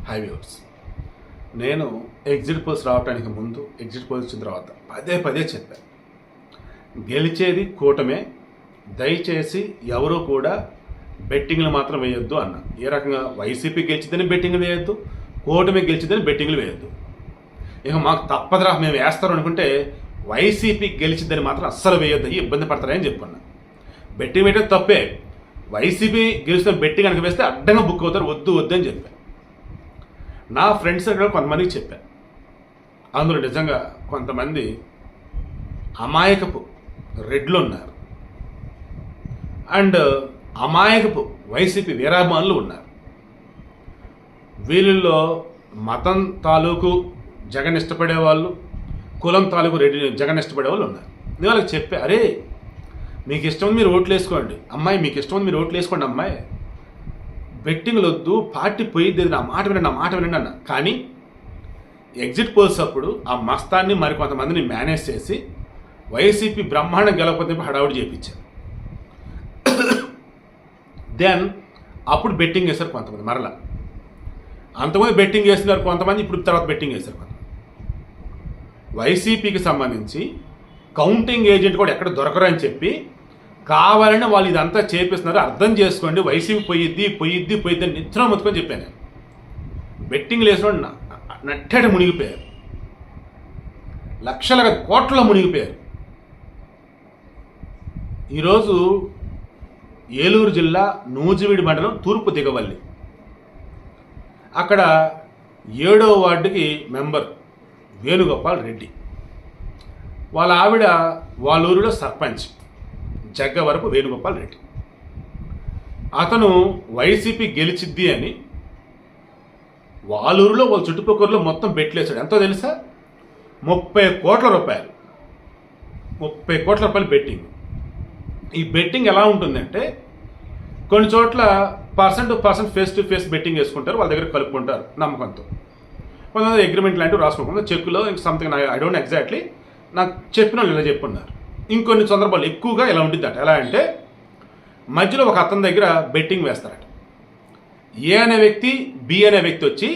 High viewers, నేను exit polls రావడానికి ముందు, ఎగ్జిట్ పోల్స్ వచ్చిన తర్వాత పదే చెప్పాను, గెలిచేది కూటమే, దయచేసి ఎవరూ కూడా బెట్టింగ్లు మాత్రం వేయొద్దు అన్న. ఏ రకంగా వైసీపీ గెలిచిద్దని బెట్టింగ్లు వేయొద్దు, కూటమి గెలిచిద్దని బెట్టింగ్లు వేయొద్దు. ఇక మాకు తప్పదురా మేము వేస్తారు అనుకుంటే వైసీపీ గెలిచిద్దని మాత్రం అస్సలు వేయొద్దు, ఇబ్బంది పడతారని చెప్పుకున్నా. బెట్టింగ్ వేయడం తప్పే, వైసీపీ గెలిచిన బెట్టింగ్ కనుక వేస్తే అడ్డంగా బుక్ అవుతారు, వద్దు అని చెప్పాను. నా ఫ్రెండ్స్ దగ్గర కొంతమందికి చెప్పాను. అందులో నిజంగా కొంతమంది అమాయకపు రెడ్లు ఉన్నారు అండ్ అమాయకపు వైసీపీ వీరాభిమానులు ఉన్నారు. వీళ్ళల్లో మతం తాలూకు జగన్ ఇష్టపడే వాళ్ళు, కులం తాలూకు రెడ్డి జగన్ ఇష్టపడే వాళ్ళు ఉన్నారు. నేను వాళ్ళకి చెప్పా, అరే మీకు ఇష్టం ఉంది మీరు ఓట్లు వేసుకోండి అమ్మాయి, మీకు ఇష్టం ఉంది మీరు ఓట్లు వేసుకోండి అమ్మాయి, బెట్టింగ్లు వద్దు, పార్టీ పోయిద్ది, నా మాట వినండి అన్న. కానీ ఎగ్జిట్ పోల్స్ అప్పుడు ఆ మస్తాన్ని మరికొంతమందిని మేనేజ్ చేసి వైసీపీ బ్రహ్మాండం గెలకపోతే హడావుడి చేయించారు. దెన్ అప్పుడు బెట్టింగ్ వేశారు కొంతమంది, మరలా అంతమంది బెట్టింగ్ వేస్తున్నారు కొంతమంది, ఇప్పుడు తర్వాత బెట్టింగ్ వేశారు కొంతమంది. వైసీపీకి సంబంధించి కౌంటింగ్ ఏజెంట్ కూడా ఎక్కడ దొరకరు అని చెప్పి కావాలని వాళ్ళు ఇదంతా చేపిస్తున్నారు, అర్థం చేసుకోండి, వైసీపీ పోయిద్ది అని నిద్ర మొత్తుకొని చెప్పాను. బెట్టింగ్లు వేసిన నట్టేట మునిగిపోయారు, లక్షల కోట్ల మునిగిపోయారు. ఈరోజు ఏలూరు జిల్లా నూజివీడి మండలం తూర్పు దిగవల్లి, అక్కడ 7వ వార్డుకి మెంబర్ వేణుగోపాల్ రెడ్డి, వాళ్ళ ఆవిడ వాళ్ళ ఊరిలో సర్పంచ్ జగ్గవరపు వేణుగోపాల్ రెడ్డి. అతను వైసీపీ గెలిచిద్ది అని వాళ్ళ ఊరిలో వాళ్ళ చుట్టుపక్కలలో మొత్తం బెట్లేసాడు. ఎంతో తెలుసా? 30 కోట్ల రూపాయలు, 30 కోట్ల రూపాయలు బెట్టింగ్. ఈ బెట్టింగ్ ఎలా ఉంటుందంటే కొన్ని చోట్ల person face to face betting వేసుకుంటారు, వాళ్ళ దగ్గర కలుపుకుంటారు నమ్మకంతో. కొంతమంది అగ్రిమెంట్ లాంటివి రాసుకోకుండా చెక్కులో సంథింగ్ ఐ డోంట్ ఎగ్జాక్ట్లీ, నాకు చెప్పిన వాళ్ళు ఇలా చెప్పున్నారు. ఇంకొన్ని సందర్భాలు ఎక్కువగా ఎలా ఉంటుందట, ఎలా అంటే మధ్యలో ఒక అతని దగ్గర బెట్టింగ్ వేస్తారట. ఏ అనే వ్యక్తి, బి అనే వ్యక్తి వచ్చి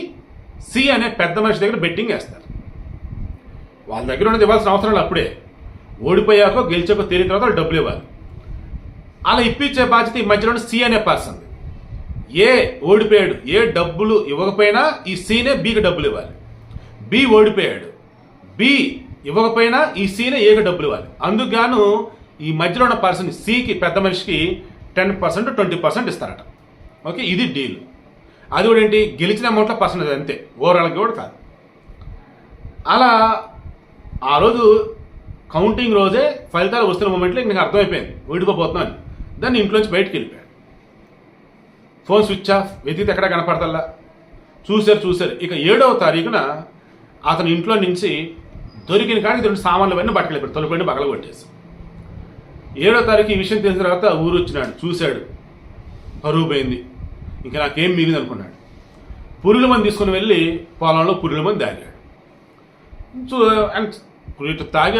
సి అనే పెద్ద మనిషి దగ్గర బెట్టింగ్ వేస్తారు. వాళ్ళ దగ్గర ఉన్నది ఇవ్వాల్సిన అవసరం లేదు, అప్పుడే ఓడిపోయాకో గెలిచాకో తేలిన తర్వాత వాళ్ళు డబ్బులు ఇవ్వాలి. అలా ఇప్పించే బాధ్యత ఈ మధ్యలో సి అనే పర్సన్. ఏ ఓడిపోయాడు, ఏ డబ్బులు ఇవ్వకపోయినా ఈ సీనే బికి డబ్బులు ఇవ్వాలి. బి ఓడిపోయాడు, బి ఇవ్వకపోయినా ఈ సీనే ఏకి డబ్బులు ఇవ్వాలి. అందుకు గాను ఈ మధ్యలో ఉన్న పర్సన్ సికి, పెద్ద మనిషికి 10% 20% ఇస్తారట. ఓకే, ఇది డీల్. అది కూడా ఏంటి, గెలిచిన అమౌంట్లో పర్సెంటేజ్ అంతే, ఓవరాల్గా కూడా కాదు. అలా ఆ రోజు కౌంటింగ్ రోజే ఫలితాలు వస్తున్న మూమెంట్లో నాకు అర్థమైపోయింది ఓడిపోతున్నాను. దాన్ని ఇంట్లోంచి బయటకు వెళ్ళిపోయాడు. ఫోన్ స్విచ్ ఆఫ్, వెతికితే ఎక్కడ కనపడతల్లా. చూశారు. ఇక 7వ తారీఖున అతని ఇంట్లో నుంచి దొరికిన కానీ 2 సామాన్లు పైన బట్టకెళ్ళిపోయాడు, తొలిపోయిన బగల కొట్టేసి. 7వ తారీఖు ఈ విషయం తెలిసిన తర్వాత ఊరు వచ్చినాడు, చూశాడు, పరువు పోయింది, ఇంకా నాకేం మిగిలింది అనుకున్నాడు. పురుగుల మంది తీసుకుని వెళ్ళి పొలంలో పురుగుల మంది తాగాడు. తాగి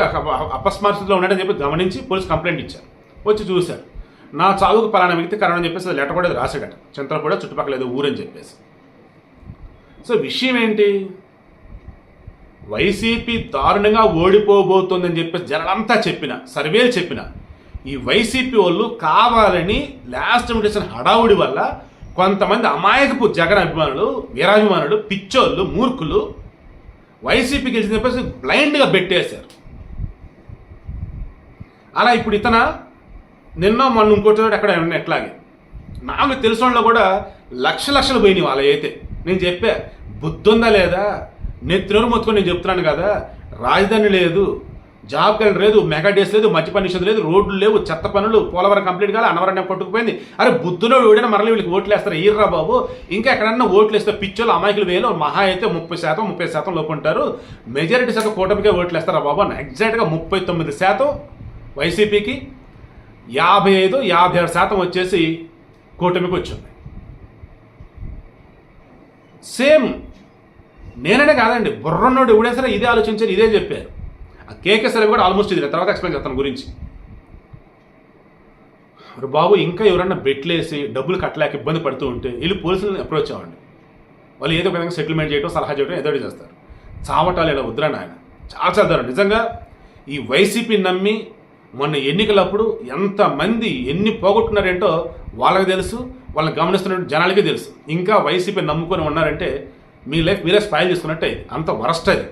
అపస్మారస్థితిలో ఉన్నాడని చెప్పి గమనించి పోలీసు కంప్లైంట్ ఇచ్చారు. వచ్చి చూశారు, నా చావుకు పలానా వ్యక్తి కారణం అని చెప్పేసి లెటర్ కూడా రాశాడట, చంద్రపూడ చుట్టుపక్కల ఏదో ఊరని చెప్పేసి. సో విషయం ఏంటి, వైసీపీ దారుణంగా ఓడిపోబోతోందని చెప్పేసి జనాలంతా చెప్పిన, సర్వేలు చెప్పిన, ఈ వైసీపీ వాళ్ళు కావాలని లాస్ట్ మినిట్ చేసిన హడావుడి వల్ల కొంతమంది అమాయకపు జగన్ అభిమానులు, వీరాభిమానులు, పిచ్చోళ్ళు, మూర్ఖులు వైసీపీ గెలిచిన చెప్పేసి బ్లైండ్గా బెట్టేశారు. అలా ఇప్పుడు నిన్న మొన్న ఇంకోటి ఎక్కడ ఎట్లాగే నాకు తెలిసిన వాళ్ళు కూడా లక్షలు పోయినాయి వాళ్ళ అయితే. నేను చెప్పా, బుద్ధి ఉందా లేదా, నెత్తినోరు మొత్తుకొని నేను చెప్తున్నాను కదా, రాజధాని లేదు, జాబ్ క్యాలెండర్ లేదు, మెగా డేస్ లేదు, మద్య పని నిషేధం లేదు, రోడ్లు లేవు, చెత్త పనులు, పోలవరం కంప్లీట్ కాదు, అన్నవరం కొట్టుకుపోయింది. అరే బుద్ధులో ఓడినా మరలా వీళ్ళకి ఓట్లు వేస్తారు, ఈర్రా బాబు, ఇంకా ఎక్కడన్నా ఓట్లు వేస్తే పిచ్చోళ్ళు అమాయకులు వేలు, మహా అయితే 30% లోపు ఉంటారు, మెజారిటీ శాతం కూటమికే ఓట్లు వేస్తారా బాబు అని. ఎగ్జాక్ట్గా 39% వైసీపీకి, 56% వచ్చేసి కూటమికి వచ్చింది. సేమ్ నేననే కాదండి, బుర్రన్నోడు ఎవడే సరే ఇదే ఆలోచించారు, ఇదే చెప్పారు. ఆ కేకేసరి కూడా ఆల్మోస్ట్ ఇది, తర్వాత ఎక్స్ప్లెయిన్ చేస్తాను గురించి. బాబు ఇంకా ఎవరన్నా బెట్లేసి డబ్బులు కట్టలేక ఇబ్బంది పడుతూ ఉంటే వెళ్ళి పోలీసులను అప్రోచ్ అవ్వండి. వాళ్ళు ఏదో ఒక విధంగా సెటిల్మెంట్ చేయడం, సలహా చేయడం ఏదో ఒకటి చేస్తారు. చావటాలు ఇలా వద్దురా నాయన, చాలా చాలా నిజంగా. ఈ వైసీపీ నమ్మి మొన్న ఎన్నికలప్పుడు ఎంతమంది ఎన్ని పోగొట్టుకున్నారేంటో వాళ్ళకి తెలుసు, వాళ్ళని గమనిస్తున్న జనాలకే తెలుసు. ఇంకా వైసీపీ నమ్ముకొని ఉన్నారంటే మీ లైఫ్ మీరే స్పాయిల్ చేసుకున్నట్టే. అంత వరస్ట్ అది.